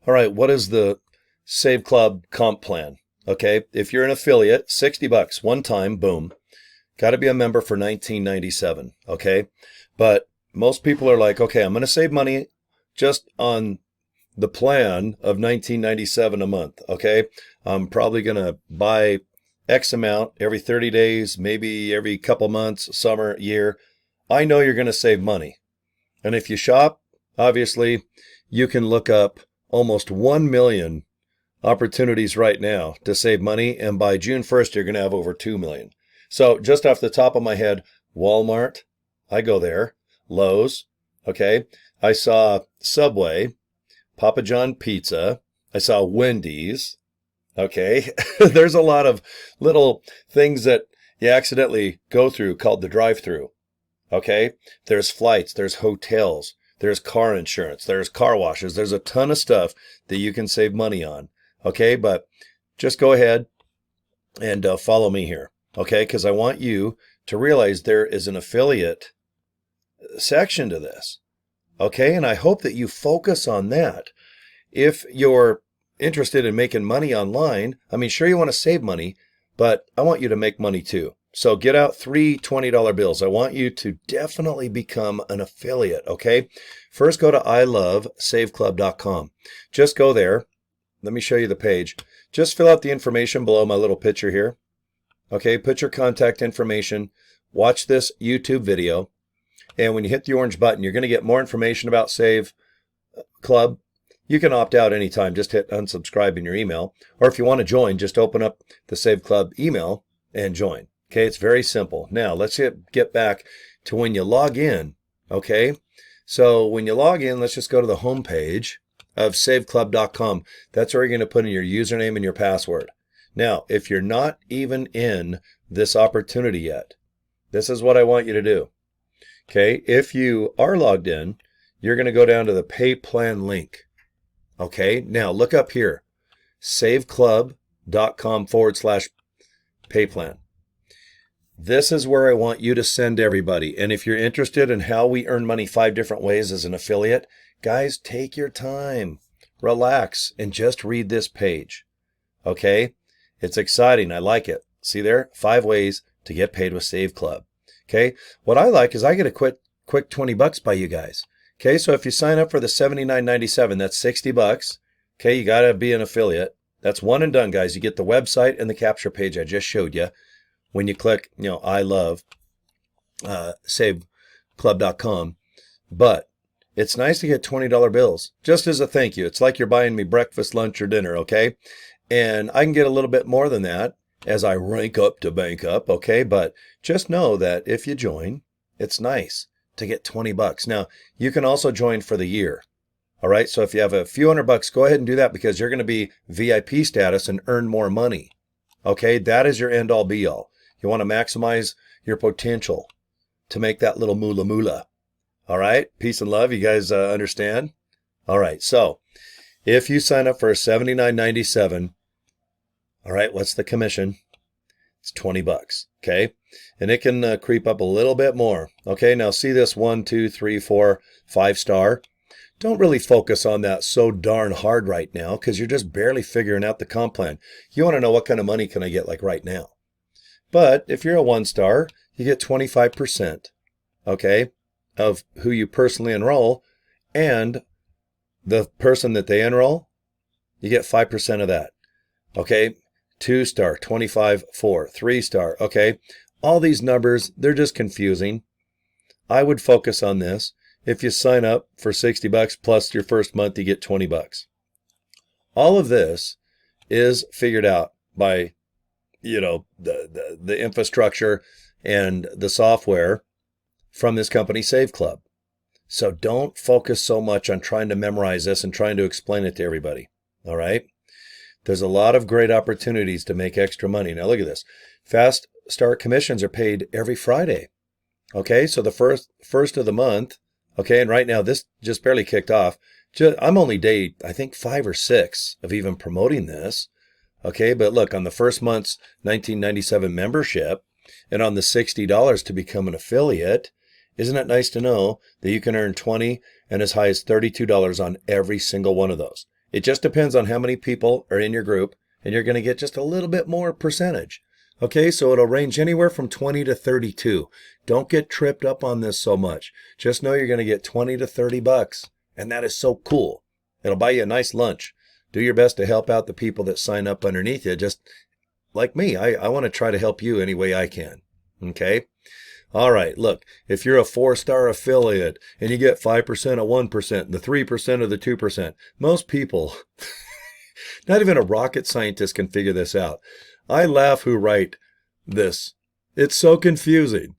All right, what is the Save Club comp plan? Okay, if you're an affiliate, $60 one time, boom. Got to be a member for $19.97. Okay, but most people are like, okay, I'm going to save money just on the plan of $19.97 a month. Okay, I'm probably going to buy X amount every 30 days, maybe every couple months, summer, year. I know you're going to save money. And if you shop, obviously, you can look up almost 1 million opportunities right now to save money. And by June 1st, you're going to have over 2 million. So just off the top of my head, Walmart, I go there. Lowe's, okay. I saw Subway, Papa John Pizza. I saw Wendy's, okay. There's a lot of little things that you accidentally go through called the drive-through, okay. There's flights, there's hotels, there's car insurance, there's car washes. There's a ton of stuff that you can save money on, okay. But just go ahead and follow me here, okay, because I want you to realize there is an affiliate section to this, okay, and I hope that you focus on that. If you're interested in making money online, I mean, sure, you want to save money, but I want you to make money too. So get out 3 $20 bills. I want you to definitely become an affiliate, okay? First, go to ilovesaveclub.com. Just go there. Let me show you the page. Just fill out the information below my little picture here. Okay, put your contact information. Watch this YouTube video. And when you hit the orange button, you're going to get more information about Save Club. You can opt out anytime. Just hit unsubscribe in your email. Or if you want to join, just open up the Save Club email and join. Okay, it's very simple. Now, let's get back to when you log in. Okay, so when you log in, let's just go to the home page of saveclub.com. That's where you're going to put in your username and your password. Now, if you're not even in this opportunity yet, this is what I want you to do. Okay, if you are logged in, you're going to go down to the pay plan link. Okay, now look up here, saveclub.com/pay plan. This is where I want you to send everybody. And if you're interested in how we earn money 5 different ways as an affiliate, guys, take your time, relax, and just read this page. Okay, it's exciting. I like it. See there, 5 ways to get paid with Save Club. Okay, what I like is I get a quick $20 by you guys. Okay, so if you sign up for the $79.97, that's $60. Okay, you got to be an affiliate. That's one and done, guys. You get the website and the capture page I just showed you. When you click, I love saveclub.com. But it's nice to get $20 bills just as a thank you. It's like you're buying me breakfast, lunch, or dinner, okay? And I can get a little bit more than that as I rank up to bank up, okay? But just know that if you join, it's nice to get $20. Now, you can also join for the year, all right? So if you have a few $100, go ahead and do that because you're going to be VIP status and earn more money, okay? That is your end-all, be-all. You want to maximize your potential to make that little moolah. All right? Peace and love. You guys understand? All right. So if you sign up for $79.97, all right, what's the commission? It's $20. Okay? And it can creep up a little bit more. Okay? Now see this 1, 2, 3, 4, 5 star. Don't really focus on that so darn hard right now because you're just barely figuring out the comp plan. You want to know what kind of money can I get like right now. But if you're a 1-star, you get 25%, okay, of who you personally enroll, and the person that they enroll, you get 5% of that, okay? 2-star, 25, 4, 3-star, okay? All these numbers, they're just confusing. I would focus on this. If you sign up for $60 plus your first month, you get $20. All of this is figured out by the infrastructure and the software from this company, Save Club. So don't focus so much on trying to memorize this and trying to explain it to everybody. All right. There's a lot of great opportunities to make extra money. Now look at this. Fast start commissions are paid every Friday. Okay. So the first of the month. Okay. And right now this just barely kicked off. I'm only day, I think 5 or 6 of even promoting this. Okay, but look, on the first month's $19.97 membership and on the $60 to become an affiliate, isn't it nice to know that you can earn $20 and as high as $32 on every single one of those? It just depends on how many people are in your group, and you're going to get just a little bit more percentage. Okay, so it'll range anywhere from 20 to 32. Don't get tripped up on this so much. Just know you're going to get 20 to 30 bucks, and that is so cool. It'll buy you a nice lunch. Do your best to help out the people that sign up underneath you. Just like me, I want to try to help you any way I can. Okay? All right, look, if you're a 4-star affiliate and you get 5% of 1%, the 3% of the 2%, most people, not even a rocket scientist can figure this out. I laugh who write this. It's so confusing.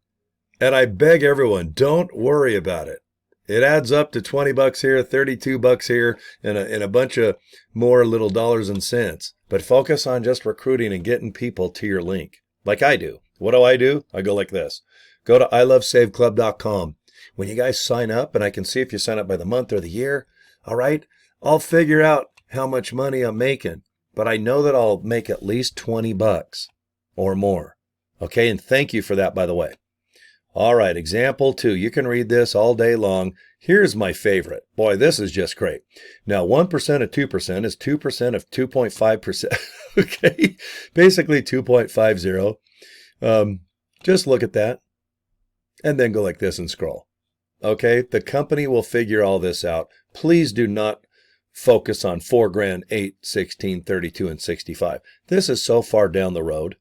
And I beg everyone, don't worry about it. It adds up to 20 bucks here, 32 bucks here, and a bunch of more little dollars and cents. But focus on just recruiting and getting people to your link, like I do. What do? I go like this. Go to ilovesaveclub.com. When you guys sign up, and I can see if you sign up by the month or the year, all right, I'll figure out how much money I'm making. But I know that I'll make at least 20 bucks or more. Okay, and thank you for that, by the way. All right, example 2. You can read this all day long. Here's my favorite. Boy, this is just great. Now, 1% of 2% is 2% of 2.5%. Okay, basically 2.50. Just look at that and then go like this and scroll. Okay, the company will figure all this out. Please do not focus on 4 grand, 8, 16, 32, and 65. This is so far down the road.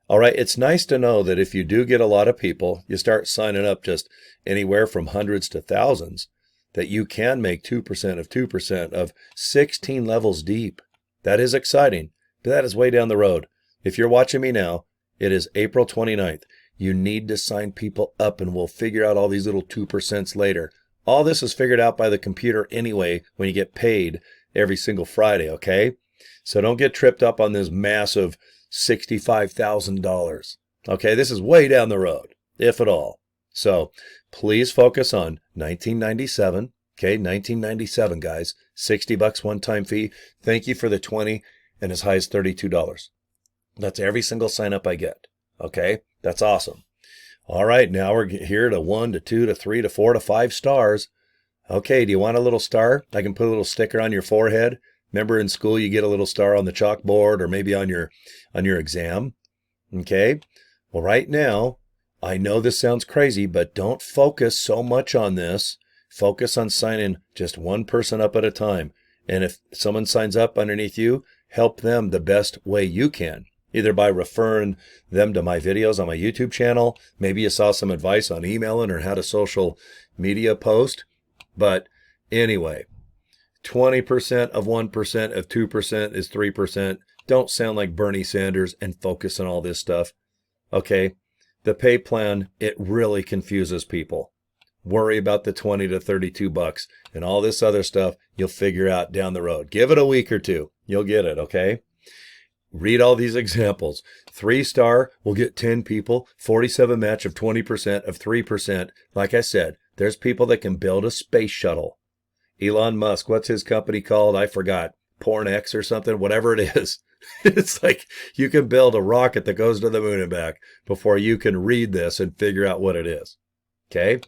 All right, it's nice to know that if you do get a lot of people, you start signing up just anywhere from hundreds to thousands, that you can make 2% of 2% of 16 levels deep. That is exciting, but that is way down the road. If you're watching me now, it is April 29th. You need to sign people up, and we'll figure out all these little 2% later. All this is figured out by the computer anyway when you get paid every single Friday, okay? So don't get tripped up on this massive $65,000. Okay, this is way down the road, if at all. So please focus on 1997. Okay, 1997, guys. 60 bucks one-time fee. Thank you for the 20 and as high as $32. That's every single sign up I get. Okay, that's awesome. All right, now we're here to 1 to 2 to 3 to 4 to 5 stars. Okay, do you want a little star? I can put a little sticker on your forehead. Remember in school you get a little star on the chalkboard or maybe on your exam. Okay, well right now, I know this sounds crazy, but don't focus so much on this. Focus on signing just one person up at a time. And if someone signs up underneath you, help them the best way you can. Either by referring them to my videos on my YouTube channel. Maybe you saw some advice on emailing or how to social media post. But anyway, 20% of 1% of 2% is 3%. Don't sound like Bernie Sanders and focus on all this stuff. Okay, the pay plan, it really confuses people. Worry about the 20 to 32 bucks and all this other stuff you'll figure out down the road. Give it a week or two. You'll get it, okay? Read all these examples. 3-star will get 10 people, 47 match of 20% of 3%. Like I said, there's people that can build a space shuttle. Elon Musk, what's his company called? I forgot. Porn X or something, whatever it is. It's like you can build a rocket that goes to the moon and back before you can read this and figure out what it is. Okay?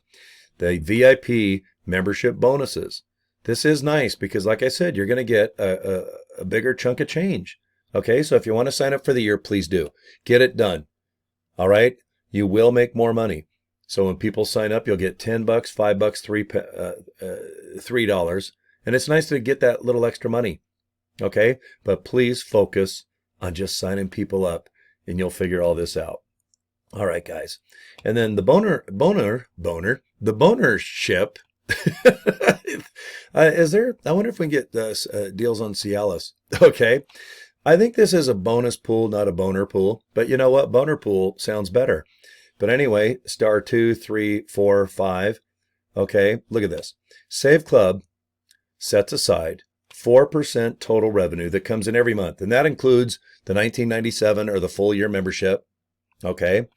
The VIP membership bonuses. This is nice because, like I said, you're going to get a bigger chunk of change. Okay, so if you want to sign up for the year, please do. Get it done. All right? You will make more money. So when people sign up, you'll get 10 bucks, 5 bucks, $3. And it's nice to get that little extra money. Okay? But please focus on just signing people up and you'll figure all this out. All right, guys. And then the bonership. Is there, I wonder if we can get deals on Cialis. Okay. I think this is a bonus pool, not a boner pool. But you know what? Boner pool sounds better. But anyway, star 2, 3, 4, 5. Okay, look at this. Save Club sets aside 4% total revenue that comes in every month. And that includes the 1997 or the full year membership. Okay.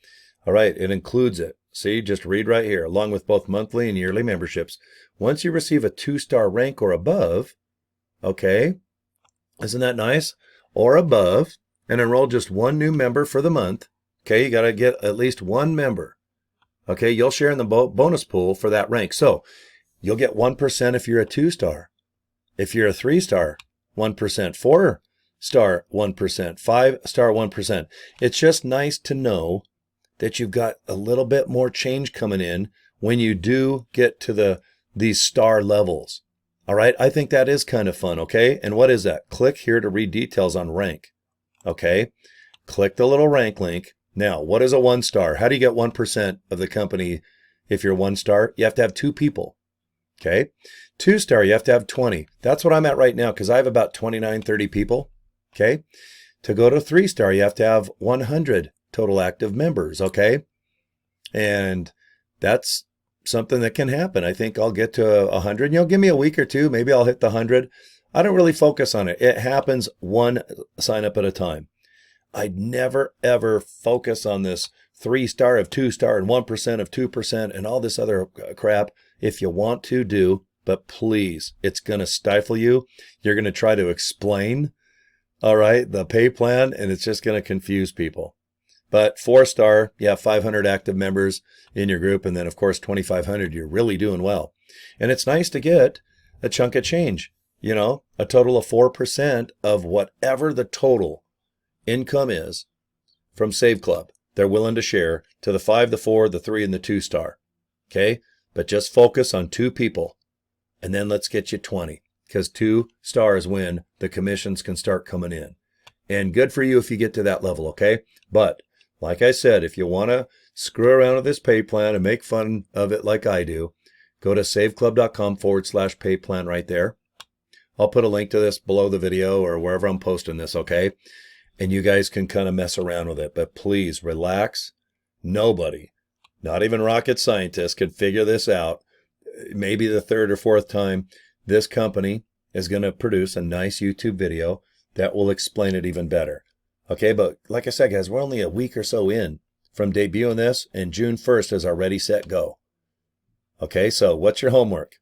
All right. It includes it. See, just read right here, along with both monthly and yearly memberships. Once you receive a 2-star rank or above, okay, isn't that nice? Or above, and enroll just one new member for the month. Okay, you got to get at least one member. Okay, you'll share in the bonus pool for that rank. So you'll get 1% if you're a 2-star. If you're a 3-star, 1%, 4-star 1%, 5-star 1%. It's just nice to know that you've got a little bit more change coming in when you do get to these star levels. All right, I think that is kind of fun, okay? And what is that? Click here to read details on rank, okay? Click the little rank link. Now, what is a 1-star? How do you get 1% of the company if you're 1-star? You have to have 2 people, okay? 2-star, you have to have 20. That's what I'm at right now because I have about 29, 30 people, okay? To go to 3-star, you have to have 100 total active members, okay? And that's something that can happen. I think I'll get to 100. Give me a week or two. Maybe I'll hit the 100. I don't really focus on it. It happens one sign up at a time. I'd never, ever focus on this 3-star of 2-star and 1% of 2% and all this other crap. If you want to do, but please, it's going to stifle you. You're going to try to explain, all right, the pay plan, and it's just going to confuse people. But 4-star, you have 500 active members in your group. And then, of course, 2,500, you're really doing well. And it's nice to get a chunk of change, a total of 4% of whatever the total income is from Save Club. They're willing to share to the 5, the 4, the 3, and the 2-star. Okay? But just focus on 2 people. And then let's get you 20. Because 2 stars when the commissions can start coming in. And good for you if you get to that level, okay? But like I said, if you want to screw around with this pay plan and make fun of it like I do, go to saveclub.com/pay plan right there. I'll put a link to this below the video or wherever I'm posting this, okay? And you guys can kind of mess around with it. But please relax. Nobody, not even rocket scientists, can figure this out. Maybe the 3rd or 4th time this company is going to produce a nice YouTube video that will explain it even better. Okay, but like I said, guys, we're only a week or so in from debuting this, and June 1st is our ready, set, go. Okay, so what's your homework?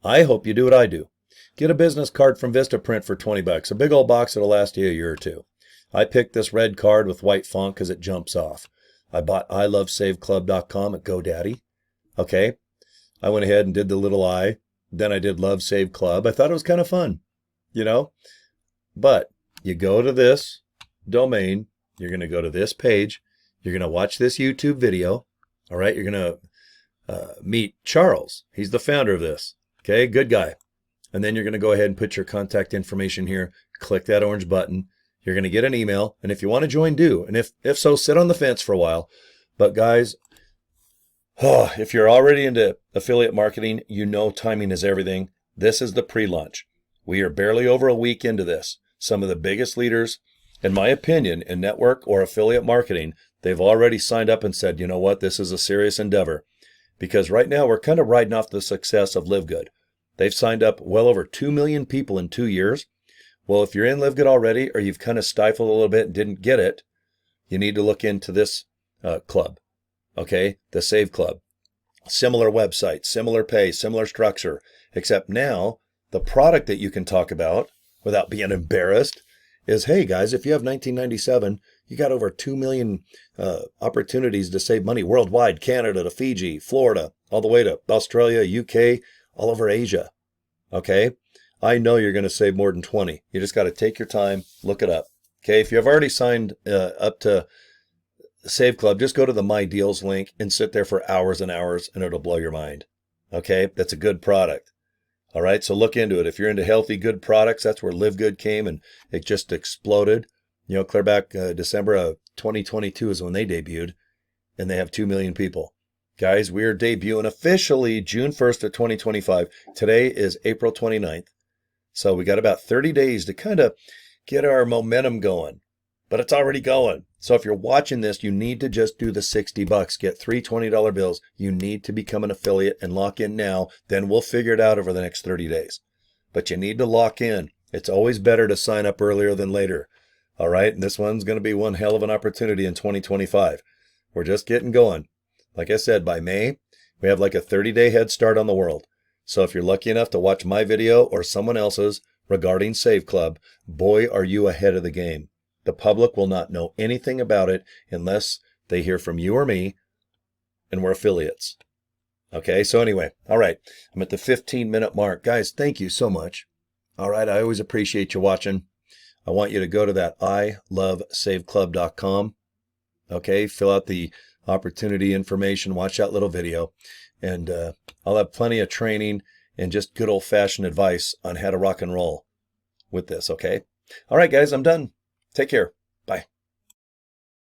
I hope you do what I do. Get a business card from Vistaprint for 20 bucks. A big old box that'll last you a year or two. I picked this red card with white font because it jumps off. I bought ilovesaveclub.com at GoDaddy. Okay, I went ahead and did the little I. Then I did Love Save Club. I thought it was kind of fun, But you go to this domain, you're going to go to this page, you're going to watch this YouTube video, all right? You're going to meet Charles. He's the founder of this, okay? Good guy. And then you're going to go ahead and put your contact information here, click that orange button. You're going to get an email, and if you want to join, do. And if so, sit on the fence for a while. But guys, if you're already into affiliate marketing, timing is everything. This is the pre-launch. We are barely over a week into this. Some of the biggest leaders, in my opinion, in network or affiliate marketing, they've already signed up and said, you know what, this is a serious endeavor. Because right now we're kind of riding off the success of LiveGood. They've signed up well over 2 million people in 2 years. Well, if you're in LiveGood already or you've kind of stifled a little bit and didn't get it, you need to look into this club, okay, the Save Club. Similar website, similar pay, similar structure, except now the product that you can talk about without being embarrassed is, hey guys, if you have 1997, you got over 2 million opportunities to save money worldwide, Canada to Fiji, Florida, all the way to Australia, UK, all over Asia. Okay? I know you're going to save more than 20. You just got to take your time, look it up. Okay? If you have already signed up to Save Club, just go to the My Deals link and sit there for hours and hours and it'll blow your mind. Okay? That's a good product. All right, so look into it. If you're into healthy, good products, that's where LiveGood came and it just exploded. Clear back December of 2022 is when they debuted, and they have 2 million people. Guys, we are debuting officially June 1st of 2025. Today is April 29th. So we got about 30 days to kind of get our momentum going, but it's already going. So if you're watching this, you need to just do the 60 bucks, get 3 $20 bills. You need to become an affiliate and lock in now. Then we'll figure it out over the next 30 days. But you need to lock in. It's always better to sign up earlier than later. All right. And this one's going to be one hell of an opportunity in 2025. We're just getting going. Like I said, by May, we have like a 30-day head start on the world. So if you're lucky enough to watch my video or someone else's regarding Save Club, boy, are you ahead of the game. The public will not know anything about it unless they hear from you or me, and we're affiliates. Okay, so anyway, all right, I'm at the 15-minute mark. Guys, thank you so much. All right, I always appreciate you watching. I want you to go to that ilovesaveclub.com. Okay, fill out the opportunity information, watch that little video, and I'll have plenty of training and just good old-fashioned advice on how to rock and roll with this, okay? All right, guys, I'm done. Take care. Bye.